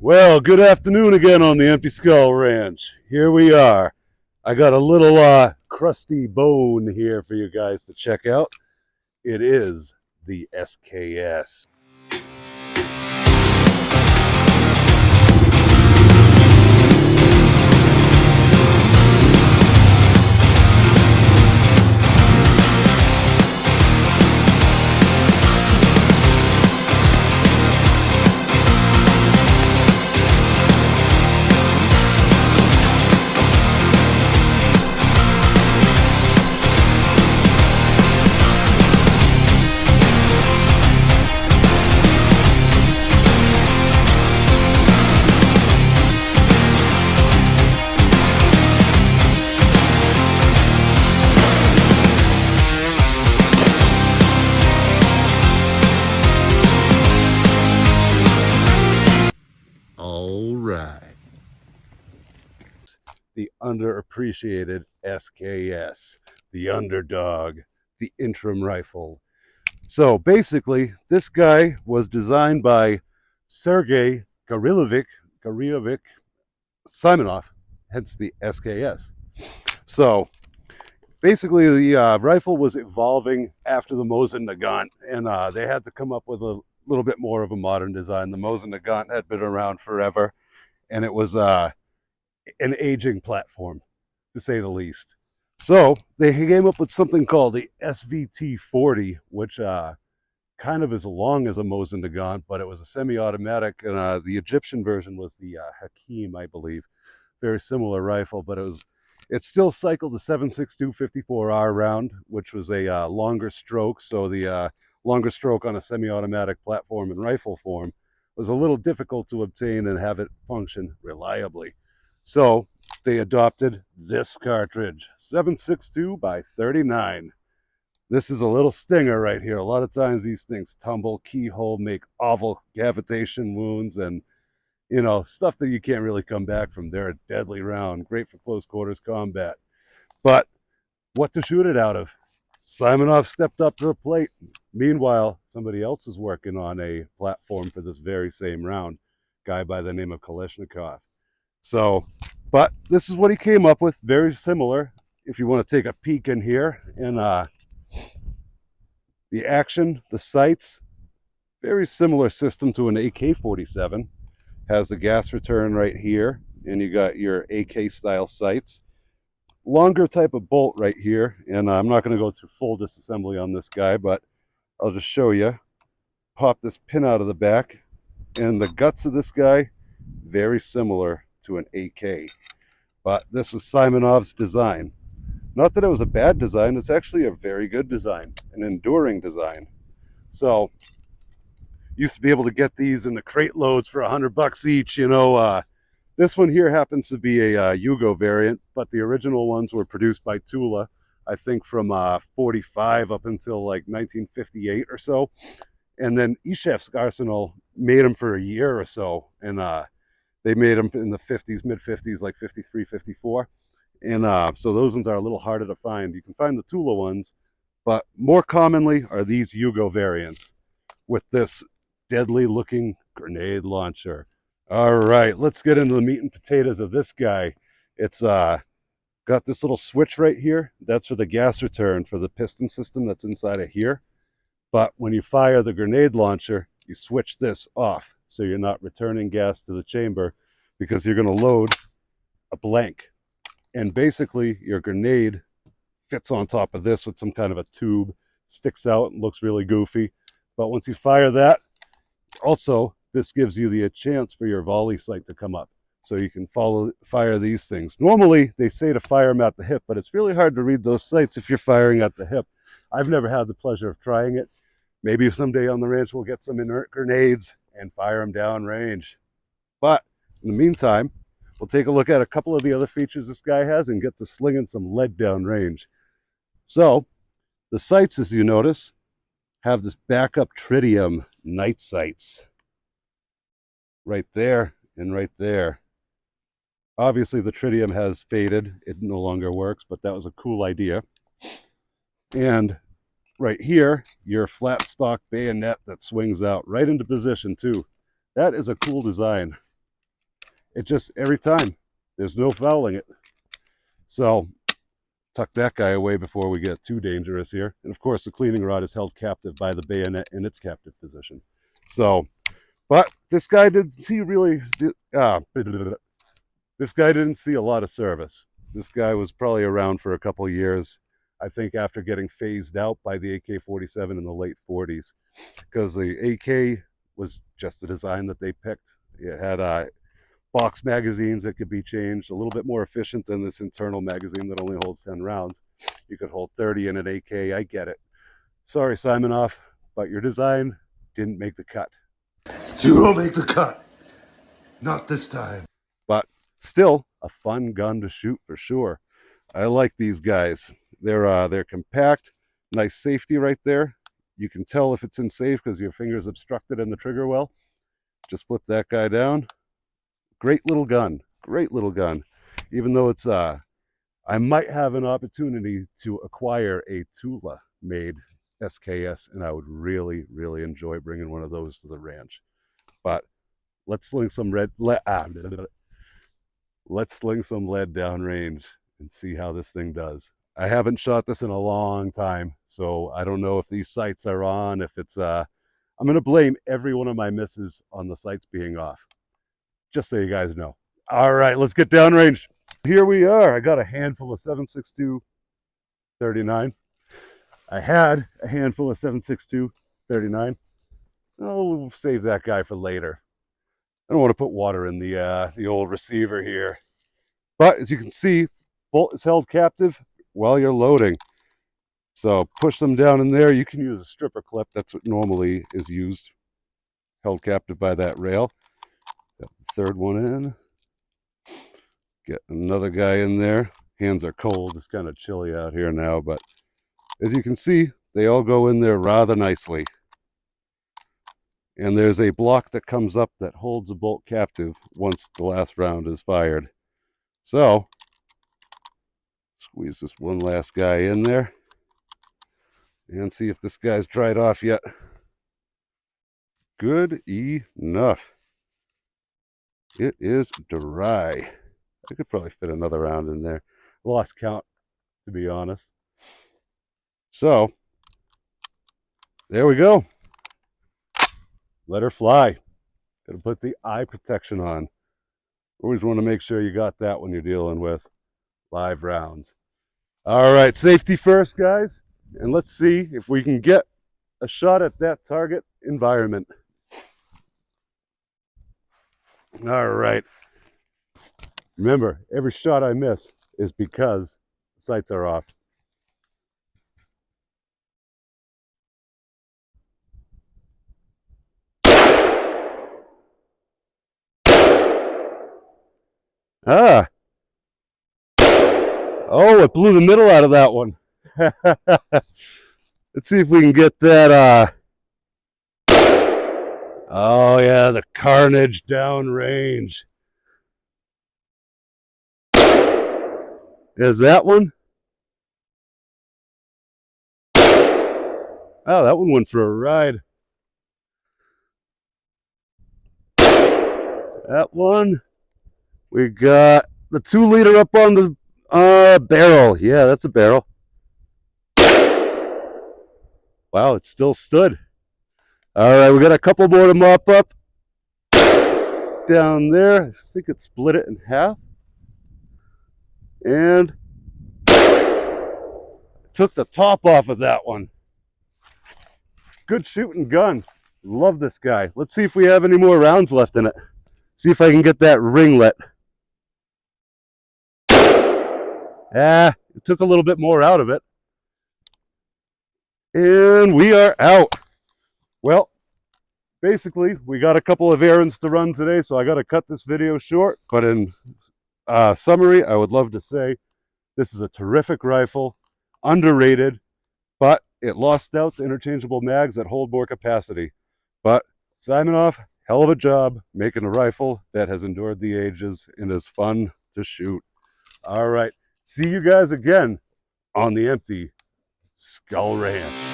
Well, good afternoon again on the Empty Skull Ranch. Here we are. I got a little crusty bone here for you guys to check out. It is the SKS. All right. The underappreciated SKS, the underdog, the interim rifle. So basically, this guy was designed by Sergei Garilovich Simonov, hence the SKS. So basically, the rifle was evolving after the Mosin Nagant, and they had to come up with a little bit more of a modern design. The Mosin Nagant had been around forever, and it was an aging platform, to say the least. So they came up with something called the SVT-40, which kind of as long as a Mosin Nagant, but it was a semi-automatic, and the Egyptian version was the Hakim, I believe. Very similar rifle, but it still cycled the 7.62 54R round, which was a longer stroke. So the longer stroke on a semi-automatic platform and rifle form was a little difficult to obtain and have it function reliably. So they adopted this cartridge, 7.62 by 39. This is a little stinger right here. A lot of times these things tumble, keyhole, make awful cavitation wounds, and stuff that you can't really come back from. They're a deadly round, great for close quarters combat. But what to shoot it out of? Simonov stepped up to the plate. Meanwhile, somebody else is working on a platform for this very same round, guy by the name of Kalashnikov. So, but this is what he came up with, very similar. If you want to take a peek in here, and the action, the sights, very similar system to an AK-47. Has the gas return right here, and you got your AK style sights. Longer type of bolt right here, and I'm not going to go through full disassembly on this guy, but I'll just show you. Pop this pin out of the back, and the guts of this guy, very similar to an AK. But this was Simonov's design. Not that it was a bad design, it's actually a very good design, an enduring design. So used to be able to get these in the crate loads for $100 each. This one here happens to be a Yugo variant, but the original ones were produced by Tula, I think from 45 up until like 1958 or so. And then Ishev's Arsenal made them for a year or so, and they made them in the 50s, mid 50s, like 53, 54. And so those ones are a little harder to find. You can find the Tula ones, but more commonly are these Yugo variants with this deadly looking grenade launcher. All right, let's get into the meat and potatoes of this guy. It's got this little switch right here. That's for the gas return for the piston system that's inside of here. But when you fire the grenade launcher, you switch this off, so you're not returning gas to the chamber, because you're going to load a blank. And basically your grenade fits on top of this with some kind of a tube, sticks out and looks really goofy. But once you fire that, also, this gives you the chance for your volley sight to come up, so you can fire these things. Normally, they say to fire them at the hip, but it's really hard to read those sights if you're firing at the hip. I've never had the pleasure of trying it. Maybe someday on the ranch we'll get some inert grenades and fire them down range. But in the meantime, we'll take a look at a couple of the other features this guy has and get to slinging some lead down range. So, the sights, as you notice, have this backup tritium night sights right there and right there. Obviously the tritium has faded, it no longer works, but that was a cool idea. And right here, your flat stock bayonet that swings out right into position too. That is a cool design. it just, every time, there's no fouling it. So tuck that guy away before we get too dangerous here. And of course, the cleaning rod is held captive by the bayonet in its captive position. So, but this guy didn't see this guy didn't see a lot of service. This guy was probably around for a couple of years, I think, after getting phased out by the AK-47 in the late 40s, because the AK was just the design that they picked. It had box magazines that could be changed, a little bit more efficient than this internal magazine that only holds 10 rounds. You could hold 30 in an AK, I get it. Sorry, Simonoff, but your design didn't make the cut. You don't make the cut. Not this time. But still, a fun gun to shoot for sure. I like these guys. They're compact, nice safety right there. You can tell if it's in safe because your finger's obstructed in the trigger well. Just flip that guy down. Great little gun. Great little gun. Even though it's I might have an opportunity to acquire a Tula-made SKS, and I would really, really enjoy bringing one of those to the ranch. But let's sling some lead downrange and see how this thing does. I haven't shot this in a long time, so I don't know if these sights are on, if it's I'm going to blame every one of my misses on the sights being off, just so you guys know. All right, let's get downrange. Here we are. I got a handful of 7.62 39. I had a handful of 7.62 39. Oh, we'll save that guy for later. I don't want to put water in the old receiver here. But as you can see, bolt is held captive while you're loading. So push them down in there. You can use a stripper clip. That's what normally is used. Held captive by that rail. Got the third one in. Get another guy in there. Hands are cold. It's kind of chilly out here now, but as you can see, they all go in there rather nicely. And there's a block that comes up that holds the bolt captive once the last round is fired. So, squeeze this one last guy in there and see if this guy's dried off yet. Good enough. It is dry. I could probably fit another round in there. Lost count, to be honest. So, there we go. Let her fly. Gotta put the eye protection on. Always want to make sure you got that when you're dealing with live rounds. All right, safety first, guys. And let's see if we can get a shot at that target environment. All right. Remember, every shot I miss is because the sights are off. Ah. Oh, it blew the middle out of that one. Let's see if we can get that. Oh, yeah, the carnage downrange. Is that one? Oh, that one went for a ride. That one. We got the 2-liter up on the barrel. Yeah, that's a barrel. Wow, it still stood. All right, we got a couple more to mop up. Down there, I think it split it in half. And took the top off of that one. Good shooting gun. Love this guy. Let's see if we have any more rounds left in it. See if I can get that ringlet. Ah, it took a little bit more out of it. And we are out. Well, basically, we got a couple of errands to run today, so I got to cut this video short. But in summary, I would love to say this is a terrific rifle, underrated, but it lost out to interchangeable mags that hold more capacity. But Simonoff, hell of a job making a rifle that has endured the ages and is fun to shoot. All right. See you guys again on the Empty Skull Ranch.